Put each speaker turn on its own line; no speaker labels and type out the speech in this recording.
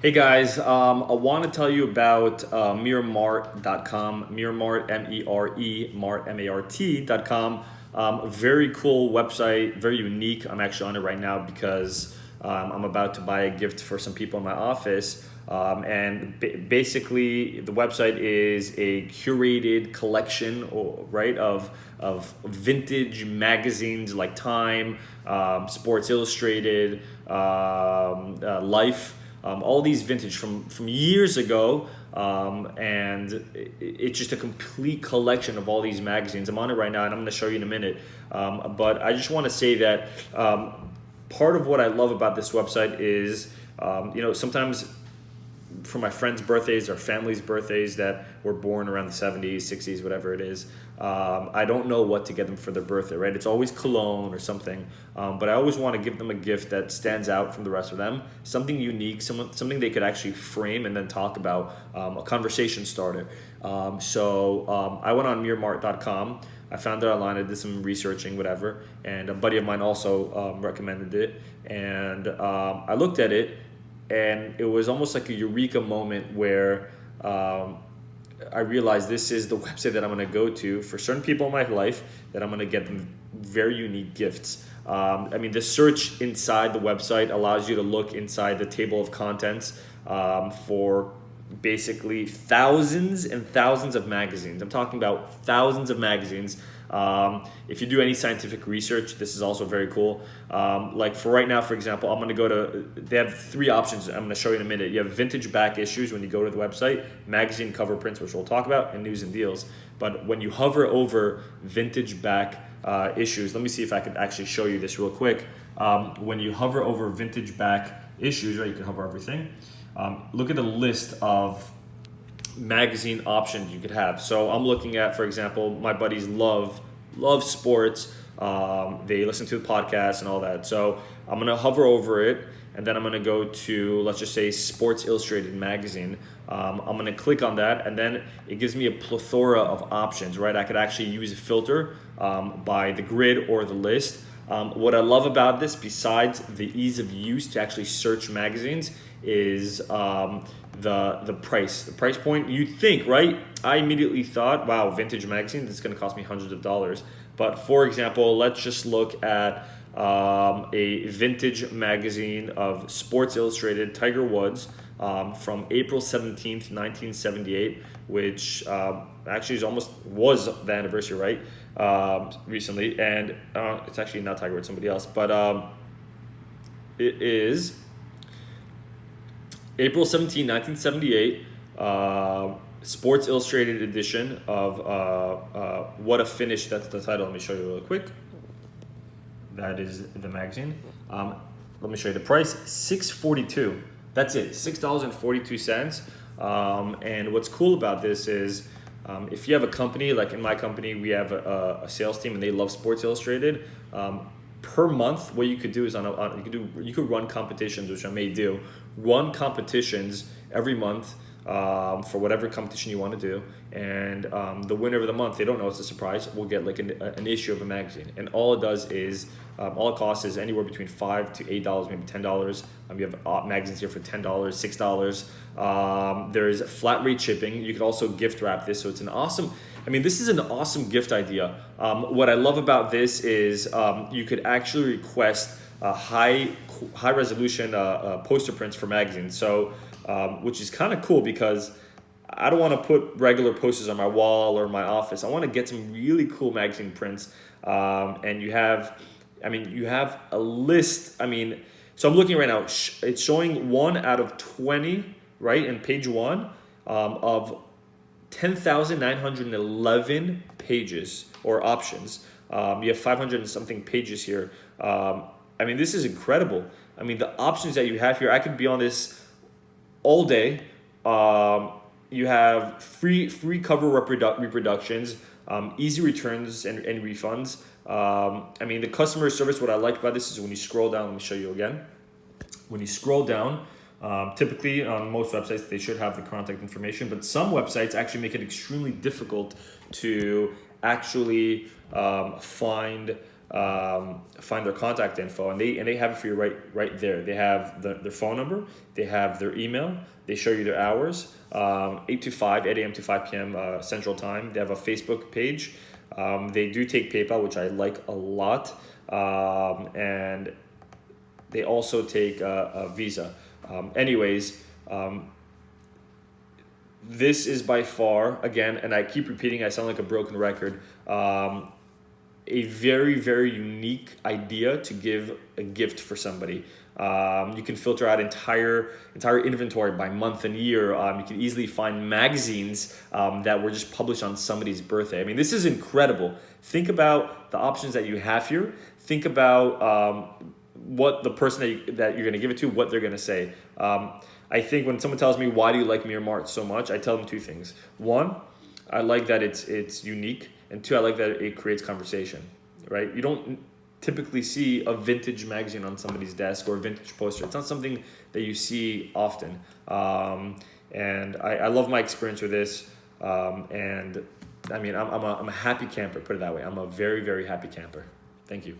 Hey guys, I want to tell you about mirrormart.com, mirrormart, M-E-R-E, Mart, M-A-R-T.com. A very cool website, very unique. I'm actually on it right now because I'm about to buy a gift for some people in my office. Basically, the website is a curated collection, right, of vintage magazines like Time, Sports Illustrated, Life, all these vintage from years ago, and it's just a complete collection of all these magazines. I'm on it right now, and I'm going to show you in a minute. But I just want to say that part of what I love about this website is, sometimes for my friends' birthdays or families' birthdays that were born around the 70s, 60s, whatever it is, I don't know what to get them for their birthday, right? It's always cologne or something, but I always want to give them a gift that stands out from the rest of them, something unique, something they could actually frame and then talk about, a conversation starter. I went on mirrormart.com. I found it online. I did some researching, whatever, and a buddy of mine also recommended it, and I looked at it, and it was almost like a eureka moment where I realized this is the website that I'm going to go to for certain people in my life that I'm going to get them very unique gifts. The search inside the website allows you to look inside the table of contents for basically thousands and thousands of magazines. I'm talking about thousands of magazines. If you do any scientific research, this is also very cool. Like for right now, for example, I'm going to go to, they have three options I'm going to show you in a minute. You have vintage back issues when you go to the website, magazine cover prints, which we'll talk about, and news and deals. But when you hover over vintage back issues, let me see if I could actually show you this real quick. When you hover over vintage back issues, right, you can hover everything. Look at the list of magazine options you could have. So I'm looking at, for example, my buddies love sports. They listen to the podcast and all that. So I'm gonna hover over it, and then I'm gonna go to, let's just say, Sports Illustrated magazine. I'm gonna click on that, and then it gives me a plethora of options. Right, I could actually use a filter by the grid or the list. What I love about this, besides the ease of use to actually search magazines, is the price. The price point, you'd think, right? I immediately thought, wow, vintage magazine, this is going to cost me hundreds of dollars. But for example, let's just look at a vintage magazine of Sports Illustrated, Tiger Woods, from April 17th, 1978, which actually was the anniversary, right? Recently, and it's actually not Tiger Woods, somebody else, but it is April 17, 1978, Sports Illustrated edition of What a Finish. That's the title. Let me show you real quick. That is the magazine. Let me show you the price. $6.42. That's it. $6.42. And what's cool about this is, if you have a company, like in my company, we have a sales team and they love Sports Illustrated. Per month, what you could do is you could run competitions, which I may do. Run competitions every month for whatever competition you want to do, and the winner of the month, they don't know, it's a surprise, will get like an issue of a magazine, and all it does is all it costs is anywhere between $5 to $8, maybe $10. You have magazines here for $10, $6. There's flat rate shipping. You could also gift wrap this, so it's an awesome. This is an awesome gift idea. What I love about this is you could actually request high resolution poster prints for magazines. So, which is kind of cool because I don't want to put regular posters on my wall or my office. I want to get some really cool magazine prints. And you have a list. So I'm looking right now. It's showing 1 out of 20, right, in page 1 of 10,911 pages or options. You have 500 and something pages here. This is incredible. The options that you have here, I could be on this all day. You have free cover reproductions, easy returns and refunds. The customer service, what I like about this is when you scroll down, let me show you again. When you scroll down, typically on most websites, they should have the contact information, but some websites actually make it extremely difficult to actually find find their contact info, and they have it for you right there. They have their phone number, they have their email, they show you their hours, 8 a.m. to 5 p.m. Central Time. They have a Facebook page. They do take PayPal, which I like a lot, and they also take a Visa. This is by far, again, and I keep repeating, I sound like a broken record, a very, very unique idea to give a gift for somebody. You can filter out entire inventory by month and year. You can easily find magazines that were just published on somebody's birthday. I mean, this is incredible. Think about the options that you have here. Think about what the person that you're going to give it to, what they're going to say. I think when someone tells me, why do you like Mir Mart so much? I tell them two things. One, I like that it's unique. And two, I like that it creates conversation, right? You don't typically see a vintage magazine on somebody's desk or a vintage poster. It's not something that you see often. And I love my experience with this. And I mean, I'm a happy camper, put it that way. I'm a very, very happy camper. Thank you.